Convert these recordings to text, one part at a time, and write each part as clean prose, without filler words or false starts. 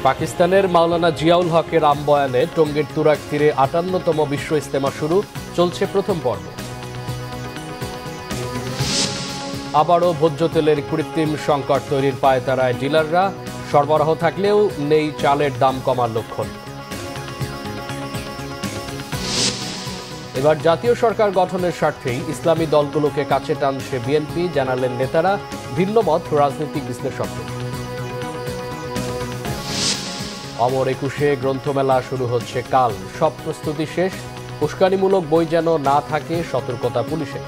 পাকিস্তানের মাওলানা জিয়াউল হকের আমবয়ানে টঙ্গীর তুরাগ তীরে ৫৮তম বিশ্ব ইজতেমা শুরু, চলছে প্রথম পর্ব। আবারও ভোজ্য তেলের কৃত্রিম সংকট তৈরির পায়তারায় ডিলাররা, সরবরাহ থাকলেও নেই চালের দাম কমার লক্ষণ। এবার জাতীয় সরকার গঠনের স্বার্থেই ইসলামী দলগুলোকে কাছে টানছে বিএনপি, জানালেন নেতারা, ভিন্ন মত রাজনৈতিক বিশ্লেষকদের। অমর একুশে গ্রন্থমেলা শুরু হচ্ছে কাল, সব প্রস্তুতি শেষ, উস্কানিমূলক বই যেন না থাকে সতর্কতা পুলিশের।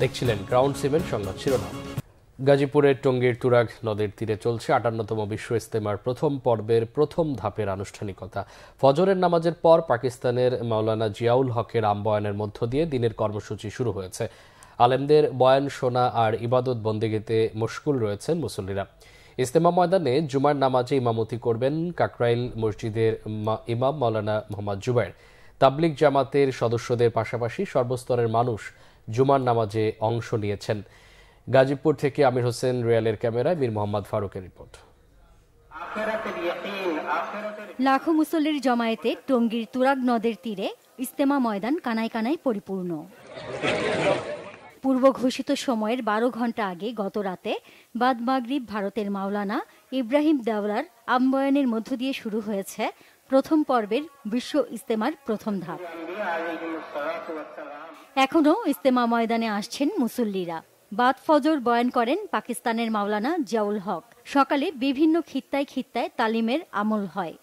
দেখছিলেন গ্রাউন্ড সিমেন্ট সংবাদ শিরোনাম। গাজীপুরের টঙ্গীর তুরাগ নদের তীরে চলছে ৫৮তম বিশ্ব ইজতেমার প্রথম পর্বের প্রথম ধাপের আনুষ্ঠানিকতা। ফজরের নামাজের পর পাকিস্তানের মাওলানা জিয়াউল হকের আমবয়ানের মধ্য দিয়ে দিনের কর্মসূচি শুরু হয়েছে। আলেমদের বয়ান শোনা আর ইবাদত বন্দেগীতে মশগুল রয়েছেন মুসল্লিরা। ইজতেমা ময়দানে জুমার নামাজে ইমামতি করবেন কাকরাইল মসজিদের ইমাম মাওলানা মোহাম্মদ জুবায়ের। তাবলিগ জামাতের সদস্যদের পাশাপাশি সর্বস্তরের মানুষ জুমার নামাজে অংশ নিয়েছেন। গাজীপুর থেকে আমির হোসেন রিয়ালের ক্যামেরায় মীর মোহাম্মদ ফারুকের রিপোর্ট। লাখো মুসল্লির জমায়েতে টঙ্গীর তুরাগ নদের তীরে ইজতেমা ময়দান কানায় কানায় পরিপূর্ণ। পূর্ব ঘোষিত সময়ের ১২ ঘণ্টা আগে গত রাতে বাদ মাগরিব ভারতের মাওলানা ইব্রাহিম দেওলার আমবয়ানের মধ্য দিয়ে শুরু হয়েছে প্রথম পর্বের বিশ্ব ইজতেমার প্রথম ধাপ। এখনও ইজতেমা ময়দানে আসছেন মুসল্লিরা। বাদ ফজর বয়ান করেন পাকিস্তানের মাওলানা জিয়াউল হক। সকালে বিভিন্ন খিত্তায় খিত্তায় তালিমের আমল হয়।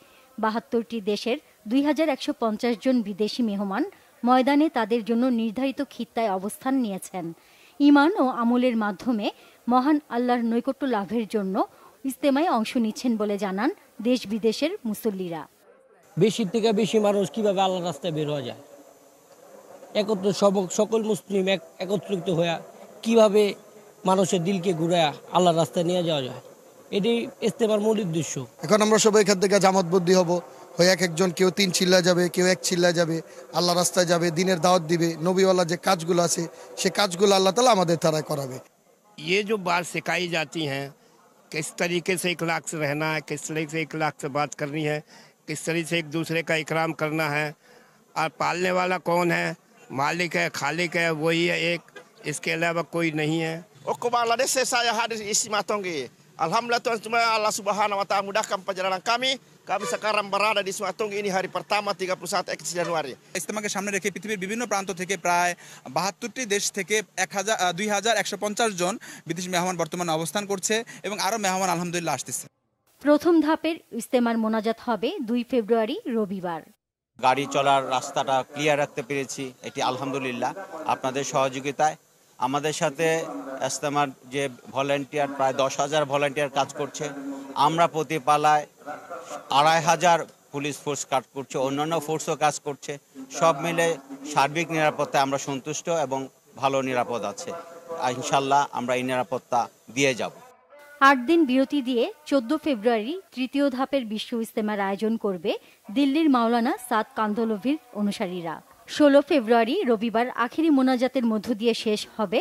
৭২টি দেশের ২১৫০ জন বিদেশি মেহমান ময়দানে তাদের জন্য নির্ধারিত খিত্তায় অবস্থান নিয়েছেন। ঈমান ও আমলের মাধ্যমে মহান আল্লাহর নৈকট্য লাভের জন্য ইজতেমায় অংশ নিচ্ছেন বলে জানান দেশ বিদেশের মুসল্লিরা। বেশি থেকে বেশি মানুষ কিভাবে আল্লাহর রাস্তায় বের হওয়া যায়, সকল মুসলিম একত্রিত হয়ে কিভাবে মানুষের দিলকে ঘুরায় আল্লাহর রাস্তায় নিয়ে যাওয়া যায়, এটাই ইজতেমার মূল উদ্দেশ্য। এখন আমরা সবাই এখান থেকে জামাতবদ্ধি হব, হয়ে এক একজন, কেউ ৩ চিল্লা যাবে, কেউ ১ চিল্লা যাবে, আল্লাহ রাস্তায় যাবে, দিনের দাওয়াত দিবে, নবীওয়ালা যে কাজগুলো আছে সে কাজগুলো আল্লাহ তাআলা আমাদের দ্বারা করাবে। ये जो बात सिखाई जाती हैं, किस तरीके से इखलाक से रहना है, किस तरीके से इखलाक से बात करनी है, किस तरीके से एक दूसरे का इकराम करना है, और पालने वाला कौन है, मालिक है, खालिक है, वही है एक, इसके अलावा कोई नहीं है। Saya hadir istimewa Tonggi. Alhamdulillah Tuhan Allah Subhanahu wa taala mudahkan perjalanan kami. Kami sekarang berada di Istimewa Tonggi ini hari pertama 31 Januari. ইজতেমাকে সামনে রেখে পৃথিবীর বিভিন্ন প্রান্ত থেকে প্রায় ৭২টি দেশ থেকে ২১৫০ জন বিদেশি মেহমান বর্তমানে অবস্থান করছে এবং আরও মেহমান আলহামদুলিল্লাহ আসতেছে। প্রথম ধাপের ইজতেমার মোনাজাত হবে ২ ফেব্রুয়ারি রবিবার। গাড়ি চলার রাস্তাটা ক্লিয়ার রাখতে পেরেছি, এটি আলহামদুলিল্লাহ আপনাদের সহযোগিতায়। আমাদের সাথে ইজতেমার যে ভলান্টিয়ার, প্রায় ১০,০০০ ভলান্টিয়ার কাজ করছে। আমরা প্রতি পালায় ২৫০০ পুলিশ ফোর্স কাজ করছে, অন্যান্য ফোর্সও কাজ করছে। সব মিলে সার্বিক নিরাপত্তায় আমরা সন্তুষ্ট এবং ভালো নিরাপদ আছে। ইনশাল্লাহ আমরা এই নিরাপত্তা দিয়ে যাব। ৮ দিন বিরতি দিয়ে ১৪ ফেব্রুয়ারি তৃতীয় ধাপের বিশ্ব ইজতেমার আয়োজন করবে দিল্লির মাওলানা সাদ কান্ধলভির অনুসারীরা। ১৬ ফেব্রুয়ারি রবিবার আখেরি মোনাজাতের মধ্য দিয়ে শেষ হবে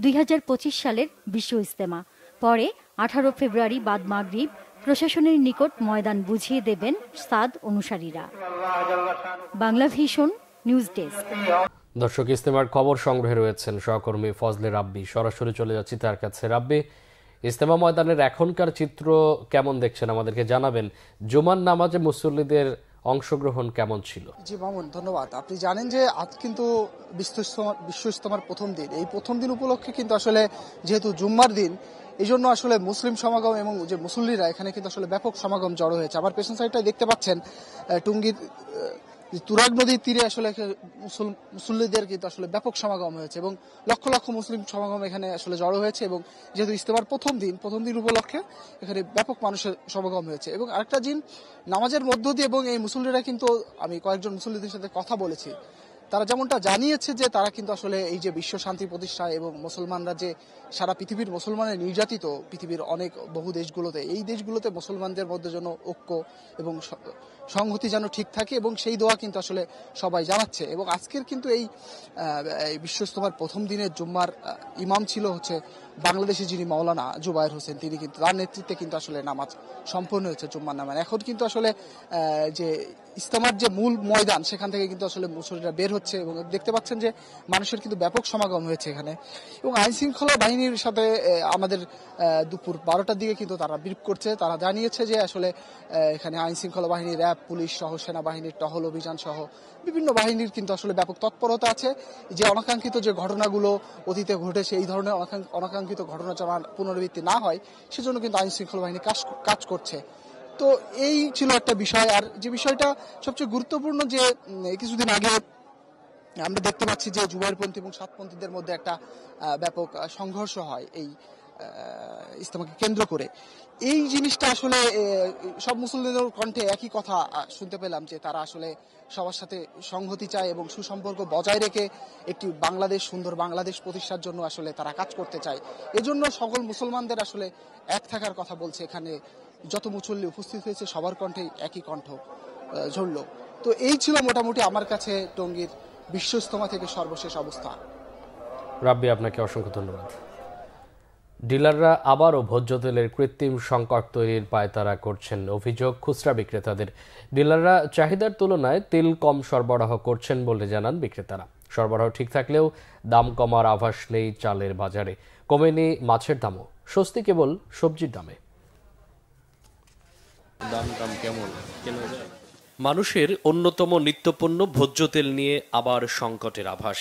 ২০২৫ সালের বিশ্ব ইজতেমা। পরে ১৮ ফেব্রুয়ারি বাদ মাগরিব প্রশাসনের নিকট ময়দান বুঝিয়ে দেবেন সাদ অনুসারীরা। Bangla vision news desk. দর্শক, ইজতেমার খবর সংগ্রহে রয়েছেন সহকর্মী ফজলে রাব্বি। সরাসরি চলে যাচ্ছি তার কাছে। রাব্বি, ইজতেমা ময়দানের এখনকার চিত্র কেমন দেখছেন আমাদেরকে জানাবেন। জুমার নামাজে মুসল্লিদের অংশগ্রহণ কেমন ছিল? জি মামুন, ধন্যবাদ। আপনি জানেন যে আজ কিন্তু বিশ্ব ইজতেমার প্রথম দিন। এই প্রথম দিন উপলক্ষে কিন্তু আসলে যেহেতু জুম্মার দিন, এই জন্য আসলে মুসলিম সমাগম এবং যে মুসল্লিরা এখানে কিন্তু আসলে ব্যাপক সমাগম জড়ো হয়েছে। আমার পেছন সাইডটাই দেখতে পাচ্ছেন টঙ্গীর তুরাগ নদীর তীরে আসলে মুসল্লিদের কিন্তু আসলে ব্যাপক সমাগম হয়েছে এবং লক্ষ লক্ষ মুসলিম সমাগম এখানে আসলে জড়ো হয়েছে। এবং যেহেতু ইজতেমার প্রথম দিন উপলক্ষে এখানে ব্যাপক মানুষের সমাগম হয়েছে। এবং আরেকটা দিন নামাজের মধ্য দিয়ে, এবং এই মুসল্লিরা কিন্তু, আমি কয়েকজন মুসল্লিদের সাথে কথা বলেছি, তারা যেমনটা জানিয়েছে যে তারা কিন্তু আসলে এই যে বিশ্ব শান্তি প্রতিষ্ঠা এবং মুসলমানরা যে সারা পৃথিবীর মুসলমানের নির্যাতিত পৃথিবীর অনেক বহু দেশগুলোতে, এই দেশগুলোতে মুসলমানদের মধ্যে যেন ঐক্য এবং সংহতি যেন ঠিক থাকে, এবং সেই দোয়া কিন্তু আসলে সবাই জানাচ্ছে। এবং আজকের কিন্তু এই বিশ্ব ইজতেমার প্রথম দিনের জুম্মার ইমাম ছিল হচ্ছে বাংলাদেশে যিনি মাওলানা জুবায়ের হোসেন, তিনি কিন্তু তার নেতৃত্বে কিন্তু আসলে নামাজ সম্পন্ন হয়েছে জুম্মার নামাজ। এখন কিন্তু আসলে যে ইজতেমার যে মূল ময়দান সেখান থেকে কিন্তু আসলে মুসল্লিরা বের হচ্ছে এবং দেখতে পাচ্ছেন যে মানুষের কিন্তু ব্যাপক সমাগম হয়েছে এখানে। এবং আইন শৃঙ্খলা বাহিনীর সাথে আমাদের দুপুর 12টার দিকে কিন্তু তারা ব্রিফ করছে। তারা জানিয়েছে যে আসলে এখানে আইন শৃঙ্খলা বাহিনী, র্যাব, পুলিশ সহ সেনাবাহিনীর টহল অভিযান সহ বিভিন্ন বাহিনীর কিন্তু আসলে ব্যাপক তৎপরতা আছে, যে অনাকাঙ্ক্ষিত যে ঘটনাগুলো অতীতে ঘটেছে এই ধরনের অনাকাঙ্ক্ষিত ঘটনা যেন পুনরাবৃত্তি না হয় সেজন্য কিন্তু আইন শৃঙ্খলা বাহিনী কাজ করছে। তো এই ছিল একটা বিষয়। আর যে বিষয়টা সবচেয়ে গুরুত্বপূর্ণ, যে কিছুদিন আগে আমরা দেখতে পাচ্ছি যে জুবাইরপন্থী এবং সাতপন্থীদের মধ্যে একটা ব্যাপক সংঘর্ষ হয় এই ইজতেমাকে কেন্দ্র করে। এই জিনিসটা আসলে সব মুসলিমদের কণ্ঠে একই কথা শুনতে পেলাম, যে তারা আসলে সবার সাথে সংহতি চায় এবং সুসম্পর্ক বজায় রেখে একটি বাংলাদেশ, সুন্দর বাংলাদেশ প্রতিষ্ঠার জন্য আসলে তারা কাজ করতে চায়। এজন্য সকল মুসলমানদের আসলে এক থাকার কথা বলছে। এখানে যত মুসল্লি উপস্থিত হয়েছে সবার কণ্ঠে একই কণ্ঠ ঝরল। তো এই ছিল মোটামুটি আমার কাছে টঙ্গীর বিশ্ব ইজতেমা থেকে সর্বশেষ অবস্থা। রাব্বি, আপনাকে অসংখ্য ধন্যবাদ। ডিলাররা আবারও ভোজ্য তেলের কৃত্রিম সংকট তৈরির পায়তারা করছেন, অভিযোগ খুচরা বিক্রেতাদের। ডিলাররা চাহিদার তুলনায় তেল কম সরবরাহ করছেন বলে জানান বিক্রেতারা। সরবরাহ ঠিক থাকলেও দাম কমার আভাস নেই চালের বাজারে। কমেনি মাছের দামও, স্বস্তি কেবল সবজির দামে। দাম কেমন? মানুষের অন্যতম নিত্যপণ্য ভোজ্য তেল নিয়ে আবার সংকটের আভাস।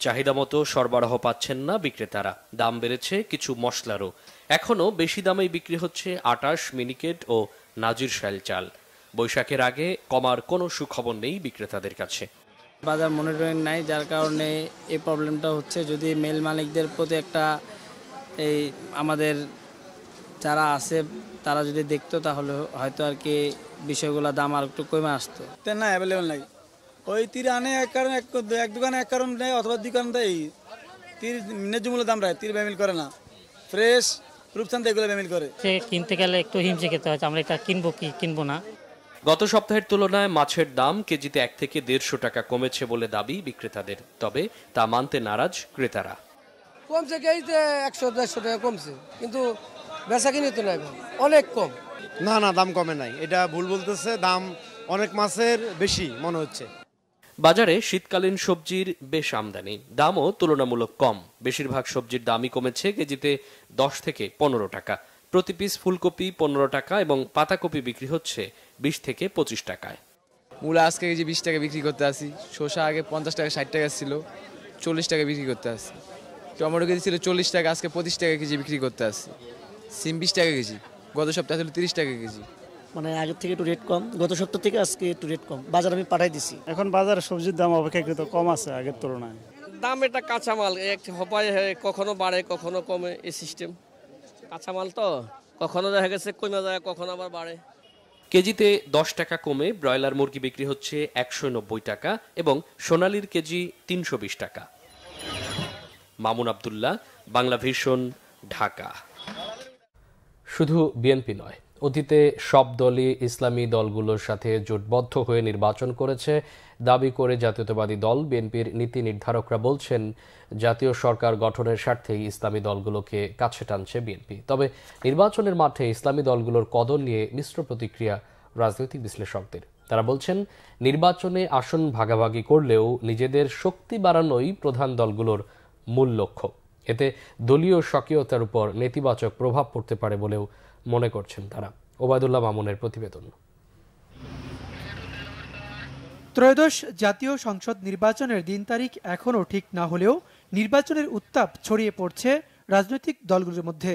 চাহিদা মতো সরবরাহ পাচ্ছেন না বিক্রেতারা। দাম বেড়েছে কিছু মশলারও। এখনও বেশি দামেই বিক্রি হচ্ছে 28 মিনিকেট ও নাজিরশাইল চাল। বৈশাখের আগে কমার কোনো সুখবর নেই বিক্রেতাদের কাছে। বাজার মনিটরিং নাই, যার কারণে এই প্রবলেমটা হচ্ছে। যদি মেল মালিকদের প্রতি একটা এই আমাদের যারা আছে তারা যদি দেখতো তাহলে হয়তো আর কি বিষয়গুলো দাম আর একটু কমে আসতো। না, অ্যাভেলেবেল নাই। ওই তীর আনে এক কারণ, এক দোকানে এক কারণ নেই, অথবা দোকান দেয় তীর ন্যায্য মূল্য দাম রায়, তীর বেমিল করে না। ফ্রেশ রূপচাঁদ এগুলো বেমিল করে। কিনতে গেলে একটু হিমশে খেতে হয়, আমরা এটা কিনবো কি কিনবো না। গত সপ্তাহের তুলনায় মাছের দাম কেজিতে 1 থেকে 150 টাকা কমেছে বলে দাবি বিক্রেতাদের। তবে তা মানতে নারাজ ক্রেতারা। কমছে কেজিতে 100-150 টাকা কমছে, কিন্তু বেচা কিনে তো নাই, অনেক কম। না, দাম কমে নাই, এটা ভুল বলতেছে। দাম অনেক মাছের বেশি মনে হচ্ছে। বাজারে শীতকালীন সবজির বেশ আমদানি, দামও তুলনামূলক কম। বেশিরভাগ সবজির দামই কমেছে কেজিতে 10 থেকে 15 টাকা। প্রতি পিস ফুলকপি 15 টাকা এবং পাতাকপি বিক্রি হচ্ছে 20 থেকে 25 টাকায়। মূলা আজকে কেজি 20 টাকা বিক্রি করতে আসি। শসা আগে 50 টাকা 60 টাকা ছিল, 40 টাকা বিক্রি করতে আসি। টমেটো কেজি ছিল 40 টাকা, আজকে 25 টাকা কেজি বিক্রি করতে আসি। সিম 20 টাকা কেজি, গত সপ্তাহে ছিল 30 টাকা কেজি। মানে আগের থেকে একটু রেট কম, গত সপ্তাহ থেকে আজকে একটু রেট কম। বাজার আমি পাঠাই দিছি। এখন বাজারে সবজির দাম অপেক্ষাকৃত কম আছে আগের তুলনায়। দাম এটা কাঁচামাল, কখনো বাড়ে কখনো কমে, এই সিস্টেম। কাঁচামাল তো কখনো দেখা গেছে কমে যায়, কখনো আবার বাড়ে। কেজিতে 10 টাকা কমে ব্রয়লার মুরগি বিক্রি হচ্ছে 190 টাকা এবং সোনালীর কেজি 320 টাকা। মামুন আব্দুল্লাহ, বাংলা ভিশন, ঢাকা। শুধু বিএনপি নয়, অতীতে সব দলই ইসলামী দলগুলোর সাথে জোটবদ্ধ হয়ে নির্বাচন করেছে দাবি করে জাতীয়তাবাদী দল বিএনপির নীতি নির্ধারকরা বলছেন, জাতীয় সরকার গঠনের স্বার্থেই ইসলামী দলগুলোকে কাছে টানছে বিএনপি। তবে নির্বাচনের মাঠে ইসলামী দলগুলোর কদর নিয়ে মিশ্র প্রতিক্রিয়া রাজনৈতিক বিশ্লেষকদের। তারা বলছেন, নির্বাচনে আসন ভাগাভাগি করলেও নিজেদের শক্তি বাড়ানোই প্রধান দলগুলোর মূল লক্ষ্য। এতে দলীয় স্বকীয়তার উপর নেতিবাচক প্রভাব পড়তে পারে বলেও মনে করছেন তারা। ওবায়দুল্লাহ মামুনের প্রতিবেদন। ত্রয়োদশ জাতীয় সংসদ নির্বাচনের দিন তারিখ এখনও ঠিক না হলেও নির্বাচনের উত্তাপ ছড়িয়ে পড়ছে রাজনৈতিক দলগুলোর মধ্যে।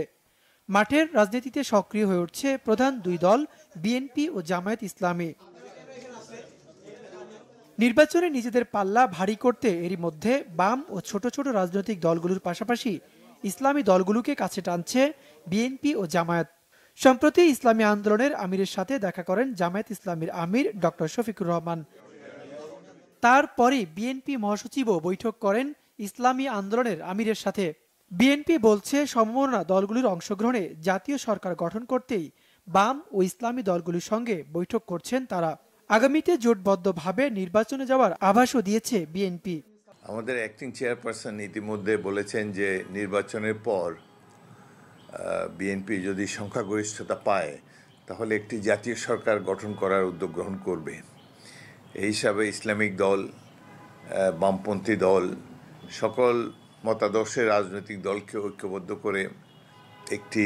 মাঠের রাজনীতিতে সক্রিয় হয়ে উঠছে প্রধান দুই দল বিএনপি ও জামায়াত ইসলামী। নির্বাচনে নিজেদের পাল্লা ভারী করতে এরই মধ্যে বাম ও ছোট ছোট রাজনৈতিক দলগুলোর পাশাপাশি ইসলামী দলগুলোকে কাছে টানছে বিএনপি ও জামায়াত। সম্প্রতি ইসলামী আন্দোলনের আমিরের সাথে দেখা করেন জামায়াত ইসলামীর আমির ডক্টর শফিকুর রহমান। তারপরে বিএনপি মহাসচিবও বৈঠক করেন ইসলামী আন্দোলনের আমিরের সাথে। বিএনপি বলছে সমমনা দলগুলির অংশগ্রহণে জাতীয় সরকার গঠন করতেই বাম ও ইসলামী দলগুলির সঙ্গে বৈঠক করছেন তারা। আগামীতে জোটবদ্ধভাবে নির্বাচনে যাওয়ার আভাসও দিয়েছে বিএনপি। আমাদের অ্যাক্টিং চেয়ারপারসন ইতিমধ্যে বলেছেন যে নির্বাচনের পর বিএনপি যদি সংখ্যাগরিষ্ঠতা পায় তাহলে একটি জাতীয় সরকার গঠন করার উদ্যোগ গ্রহণ করবে। এই হিসাবে ইসলামিক দল, বামপন্থী দল, সকল মতাদর্শের রাজনৈতিক দলকে ঐক্যবদ্ধ করে একটি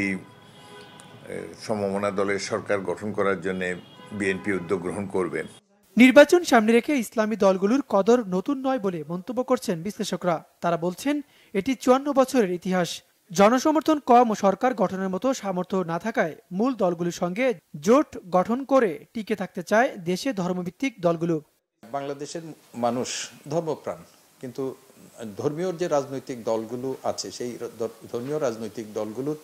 সমমনা দলের সরকার গঠন করার জন্য বিএনপি উদ্যোগ গ্রহণ করবে। নির্বাচন সামনে রেখে ইসলামী দলগুলোর কদর নতুন নয় বলে মন্তব্য করছেন বিশ্লেষকরা। তারা বলছেন এটি 54 বছরের ইতিহাস। জনসমর্থন কম ও সরকার গঠনের মতো সামর্থ্য না থাকায় মূল দলগুলোর সঙ্গে জোট গঠন করে টিকে থাকতে চায় দেশে ধর্মভিত্তিক দলগুলো। বাংলাদেশের মানুষ ধর্মপ্রাণ, কিন্তু ধর্মীয় যে রাজনৈতিক দলগুলো আছে সেই ধর্মীয় রাজনৈতিক দলগুলোর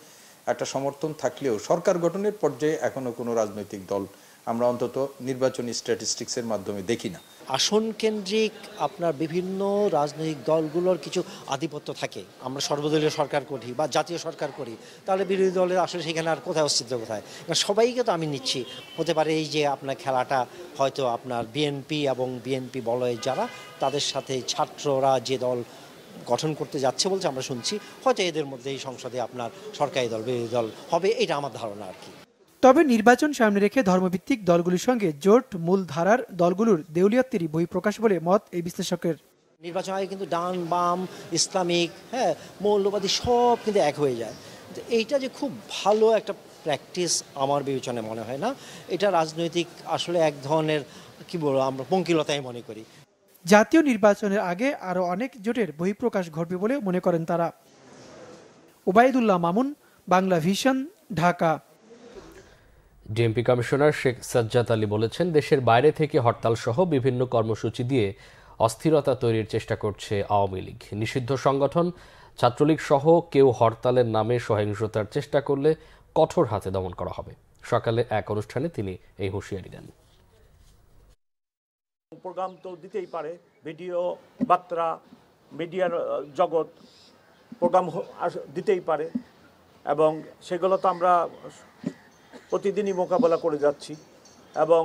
একটা সমর্থন থাকলেও সরকার গঠনের পর্যায়ে এখনো কোনো রাজনৈতিক দল আমরা অন্তত নির্বাচনী স্ট্যাটিস্টিক্সের মাধ্যমে দেখি না। আসন কেন্দ্রিক আপনার বিভিন্ন রাজনৈতিক দলগুলোর কিছু আধিপত্য থাকে। আমরা সর্বদলীয় সরকার করি বা জাতীয় সরকার করি, তাহলে বিরোধী দলের আসলে সেখানে আর কোথায় অস্তিত্ব কোথায়? সবাইকে তো আমি নিচ্ছি। হতে পারে এই যে আপনার খেলাটা হয়তো আপনার বিএনপি এবং বিএনপি বলয়ে যারা তাদের সাথে ছাত্ররা যে দল গঠন করতে যাচ্ছে বলছে আমরা শুনছি, হয়তো এদের মধ্যে এই সংসদে আপনার সরকারি দল বিরোধী দল হবে, এটা আমার ধারণা আর কি। তবে নির্বাচন সামনে রেখে ধর্মভিত্তিক দলগুলির সঙ্গে জোট মূল ধারার দলগুলোর দেউলিয়াত্বেরই বহিঃপ্রকাশ বলে মত এই বিশ্লেষকের। নির্বাচন আগে কিন্তু ডান বাম ইসলামিক মৌলবাদী সব কিন্তু এক হয়ে যায়। এইটা যে খুব ভালো একটা প্র্যাকটিস আমার বিবেচনায় মনে হয় না। এটা রাজনৈতিক আসলে এক ধরনের কি বলবো আমরা পঙ্কিলতাই মনে করি। জাতীয় নির্বাচনের আগে আরো অনেক জোটের বহিঃপ্রকাশ ঘটবে বলে মনে করেন তারা। Obaidullah Mamun, Bangla vision, Dhaka. DMP commissioner Sheikh Sajjad Ali বলেছেন, দেশের বাইরে থেকে হরতাল সহ বিভিন্ন কর্মসূচি দিয়ে অস্থিরতা তৈরির চেষ্টা করছে আওয়ামী লীগ। নিষিদ্ধ সংগঠন ছাত্রলীগ সহ কেউ হরতালের নামে সহিংসতার চেষ্টা করলে কঠোর হাতে দমন করা হবে। সকালে এক অনুষ্ঠানে তিনি এই হুঁশিয়ারি দেন। প্রোগ্রাম তো দিতেই পারে, ভিডিও বার্তা মিডিয়ার জগৎ প্রোগ্রাম দিতেই পারে, এবং সেগুলো তো আমরা প্রতিদিনই মোকাবেলা করে যাচ্ছি। এবং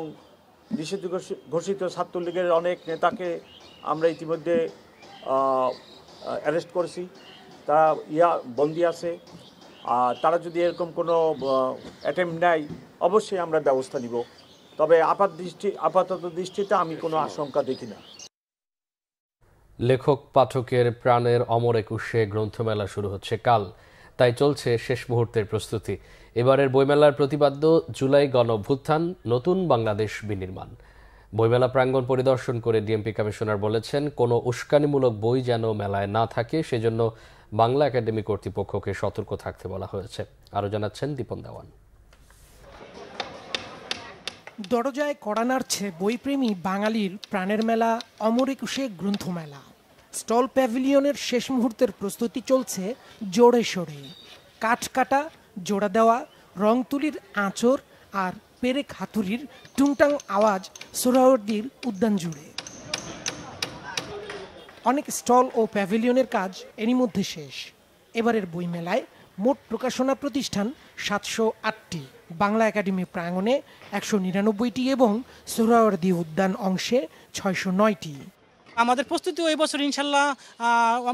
নিষিদ্ধ ঘোষিত ছাত্রলীগের অনেক নেতাকে আমরা ইতিমধ্যে অ্যারেস্ট করেছি, তারা বন্দি আছে। আর তারা যদি এরকম কোনো অ্যাটেম্প নেয় অবশ্যই আমরা ব্যবস্থা নিব। তবে আপাতত দৃষ্টিতে আমি কোনো আশঙ্কা দেখি না। লেখক পাঠকের প্রাণের অমর একুশে গ্রন্থমেলা শুরু হচ্ছে কাল, তাই চলছে শেষ মুহূর্তের প্রস্তুতি। এবারের বইমেলার প্রতিপাদ্য জুলাই গণঅভ্যুত্থান, নতুন বাংলাদেশ বিনির্মাণ। বইমেলা প্রাঙ্গণ পরিদর্শন করে ডিএমপি কমিশনার বলেছেন, কোনো উস্কানিমূলক বই যেন মেলায় না থাকে, সেজন্য বাংলা একাডেমি কর্তৃপক্ষকে সতর্ক থাকতে বলা হয়েছে। আরও জানাচ্ছেন দীপন দেওয়ান। দরজায় কড়া নাড়ছে বইপ্রেমী বাঙালির প্রাণের মেলা অমর একুশে গ্রন্থমেলা। স্টল প্যাভিলিয়নের শেষ মুহূর্তের প্রস্তুতি চলছে জোরে সোরে। কাঠ কাটা, জোড়া দেওয়া, রং তুলির আঁচড় আর পেরেক হাতুড়ির টুংটাং আওয়াজ সোহরাওয়ার্দীর উদ্যান জুড়ে। অনেক স্টল ও প্যাভিলিয়নের কাজ এরই মধ্যে শেষ। এবারের বইমেলায় মোট প্রকাশনা প্রতিষ্ঠান 708টি, বাংলা একাডেমি প্রাঙ্গণে 199টি এবং সোহরাওয়ার্দী উদ্যান অংশে 609টি। আমাদের প্রস্তুতি এই বছর ইনশাল্লাহ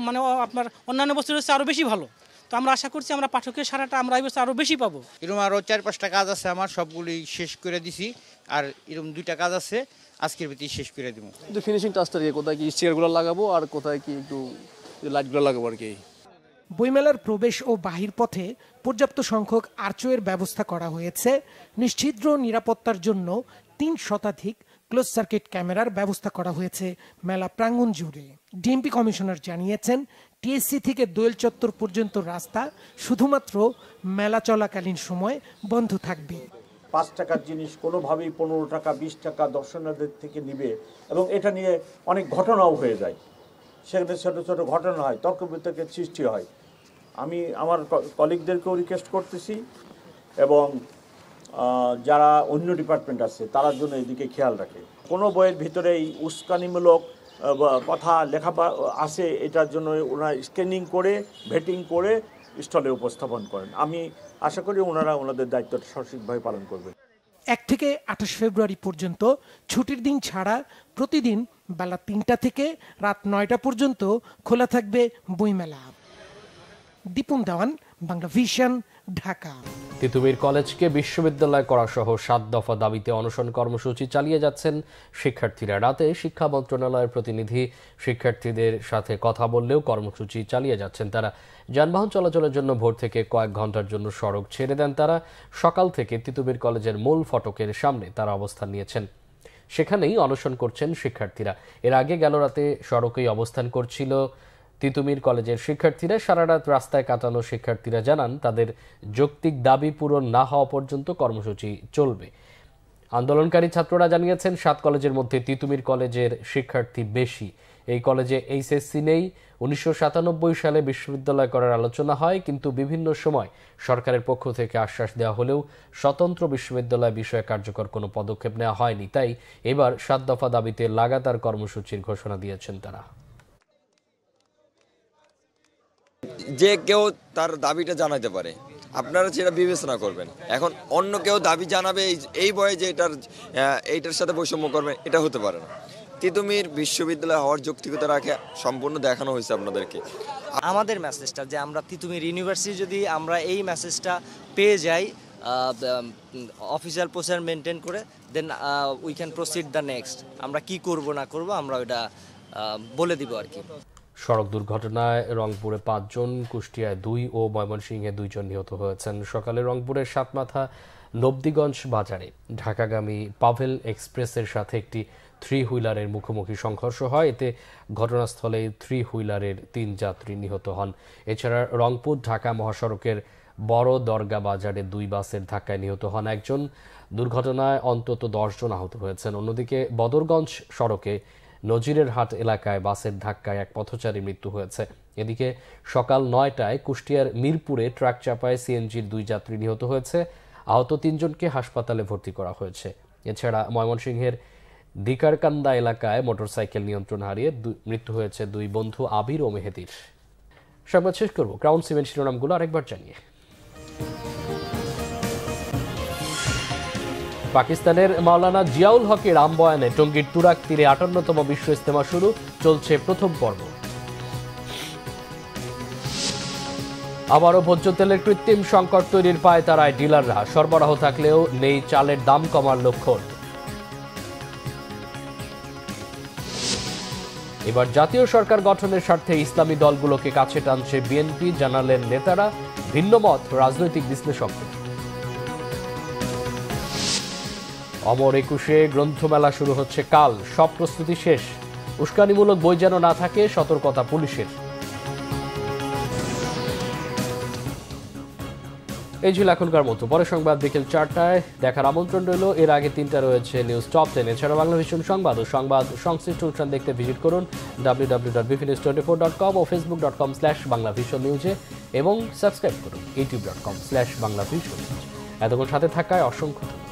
মানে আপনার অন্যান্য বছর হচ্ছে আরও বেশি ভালো। তো আমরা আশা করছি আমরা পাঠকের সারাটা আমরা এই বছর আরও বেশি পাবো। এরকম আরও 4-5টা কাজ আছে আমার, সবগুলি শেষ করে দিছি। আর এরকম 2টা কাজ আছে আজকের ভিতরে শেষ করে দিব। কিন্তু ফিনিশিং টাচটা দিয়ে কোথায় কি চেয়ারগুলো লাগাবো আর কোথায় কি একটু লাইটগুলো লাগাবো আর কি। বইমেলার প্রবেশ ও বাহির পথে পর্যাপ্ত সংখ্যক আর্চওয়ের ব্যবস্থা করা হয়েছে। নিশ্ছিদ্র নিরাপত্তার জন্য 3 শতাধিক ক্লোজ সার্কিট ক্যামেরার ব্যবস্থা করা হয়েছে মেলা প্রাঙ্গণ জুড়ে। ডিএমপি কমিশনার জানিয়েছেন, টিএসসি থেকে দোয়েল চত্বর পর্যন্ত রাস্তা শুধুমাত্র মেলা চলাকালীন সময় বন্ধ থাকবে। 5 টাকার জিনিস কোনোভাবেই 15 টাকা 20 টাকা দর্শনার্থীদের থেকে নিবে, এবং এটা নিয়ে অনেক ঘটনাও হয়ে যায়। সেখানে ছোট ছোট ঘটনা হয়, তর্ক বিতর্কের সৃষ্টি হয়। আমি আমার কলিগদেরকেও রিকোয়েস্ট করতেছি এবং যারা অন্য ডিপার্টমেন্ট আছে তার জন্য এদিকে খেয়াল রাখে। কোনো বইয়ের ভিতরে এই উস্কানিমূলক কথা লেখা আছে, এটার জন্য ওনারা স্ক্যানিং করে ভেটিং করে স্টলে উপস্থাপন করেন। আমি আশা করি ওনারা ওনাদের দায়িত্বটা সঠিকভাবে পালন করবেন। 1 থেকে 28 ফেব্রুয়ারি পর্যন্ত ছুটির দিন ছাড়া প্রতিদিন বেলা 3টা থেকে রাত 9টা পর্যন্ত খোলা থাকবে বইমেলা। দীপন দেওয়ান, বাংলা ভিশন, ঢাকা। তিতুমির কলেজকে বিশ্ববিদ্যালয় করা সহ 7 দফা দাবিতে অনশন কর্মসূচি চালিয়ে যাচ্ছেন শিক্ষার্থীরা। রাতে শিক্ষা মন্ত্রণালয়ের প্রতিনিধি শিক্ষার্থীদের সাথে কথা বললেও কর্মসূচি চালিয়ে যাচ্ছেন তারা। যানবাহন চলাচলের জন্য ভোর থেকে কয়েক ঘন্টার জন্য সড়ক ছেড়ে দেন তারা। সকাল থেকে তিতুমির কলেজের মূল ফটকের সামনে তারা অবস্থান নিয়েছেন, সেখানেই অনশন করছেন শিক্ষার্থীরা। এর আগে গেল রাতে সড়কেই অবস্থান করছিল তিতুমির কলেজের শিক্ষার্থীরা। সারা রাত রাস্তায় কাটানো শিক্ষার্থীরা জানান তাদের যৌক্তিক দাবি পূরণ না হওয়া পর্যন্ত কর্মসূচি চলবে। আন্দোলনকারী ছাত্ররা জানিয়েছেন 7 কলেজের মধ্যে তিতুমির কলেজের শিক্ষার্থী বেশি। এই কলেজে এইচএসসি নেই। 1997 সালে বিশ্ববিদ্যালয় করার আলোচনা হয়, কিন্তু বিভিন্ন সময় সরকারের পক্ষ থেকে আশ্বাস দেওয়া হলেও স্বতন্ত্র বিশ্ববিদ্যালয় বিষয়ে কার্যকর কোনো পদক্ষেপ নেওয়া হয়নি। তাই এবার 7 দফা দাবিতে লাগাতার কর্মসূচির ঘোষণা দিয়েছেন তারা। যে কেউ তার দাবিটা জানাতে পারে, আপনারা সেটা বিবেচনা করবেন। এখন অন্য কেউ দাবি জানাবে এই ভয়ে যে এইটার সাথে বৈষম্য করবে, এটা হতে পারে না। তিতুমির বিশ্ববিদ্যালয় হওয়ার যৌক্তিকতা রাখে সম্পূর্ণ দেখানো হয়েছে আপনাদেরকে। আমাদের মেসেজটা যে আমরা তিতুমির ইউনিভার্সিটি যদি আমরা এই মেসেজটা পেয়ে যাই অফিসিয়াল প্রসিজার মেনটেন করে, then we can proceed the next. আমরা কি করব না করব আমরা ওটা বলে দিব আর কি। সড়ক দুর্ঘটনায় রংপুরে 5 জন, কুষ্টিয়ায় 2 ও ময়মনসিংহে 2 জন নিহত হয়েছেন। সকালে রংপুরের সাতমাথা নবদিগঞ্জ বাজারে ঢাকাগামী পাভেল এক্সপ্রেসের সাথে একটি 3 হুইলারের মুখোমুখি সংঘর্ষ হয়। এতে ঘটনাস্থলে 3 হুইলারের 3 যাত্রী নিহত হন। এছাড়া রংপুর ঢাকা মহাসড়কের বড় দরগা বাজারে 2 বাসের ধাক্কায় নিহত হন একজন। দুর্ঘটনায় অন্তত 10 জন আহত হয়েছেন। অন্যদিকে বদরগঞ্জ সড়কে নজিরের হাট এলাকায় বাসের ধাক্কায় এক পথচারী মৃত্যু হয়েছে। এদিকে সকাল 9টায় কুষ্টিয়ার মিরপুরে ট্রাক চাপায় সিএনজির 2 যাত্রী নিহত হয়েছে। আহত 3 জনকে হাসপাতালে ভর্তি করা হয়েছে। এছাড়া ময়মনসিংহের দিকারকান্দা এলাকায় মোটরসাইকেল নিয়ন্ত্রণ হারিয়ে মৃত্যু হয়েছে 2 বন্ধু আবির ও মেহেদির। সংবাদ শেষ করব ক্রাউন সিমেন্ট শিরোনামগুলো আরেকবার জানিয়ে। পাকিস্তানের মাওলানা জিয়াউল হকের আমবয়ানে টঙ্গীর তুরাগ তীরে 58তম বিশ্ব ইজতেমা শুরু, চলছে প্রথম পর্ব। আবারও ভোজ্য তেলের কৃত্রিম সংকট তৈরির পায়তারায় ডিলাররা, সরবরাহ থাকলেও নেই চালের দাম কমার লক্ষণ। এবার জাতীয় সরকার গঠনের স্বার্থে ইসলামী দলগুলোকে কাছে টানছে বিএনপি, জানালেন নেতারা। ভিন্ন মত রাজনৈতিক বিশ্লেষকদের। অমর 21-এ গ্রন্থমেলা শুরু হচ্ছে কাল, সব প্রস্তুতি শেষ। উস্কানিমূলক বই যেন না থাকে, সতর্কতা পুলিশের। এই ছিল এখনকার মতো। পরে সংবাদ বিকেল 4টায় দেখার আমন্ত্রণ রইল। এর আগে 3টা রয়েছে নিউজ টপ 10। এছাড়া বাংলা ভিশন সংবাদ ও সংবাদ সংশ্লিষ্ট অনুষ্ঠান দেখতে ভিজিট করুন www.bvnews24.com ও facebook.com/banglavisionnews এবং সাবস্ক্রাইব করুন youtube.com/banglavision। এতক্ষণ সাথে থাকায় অসংখ্য ধন্যবাদ।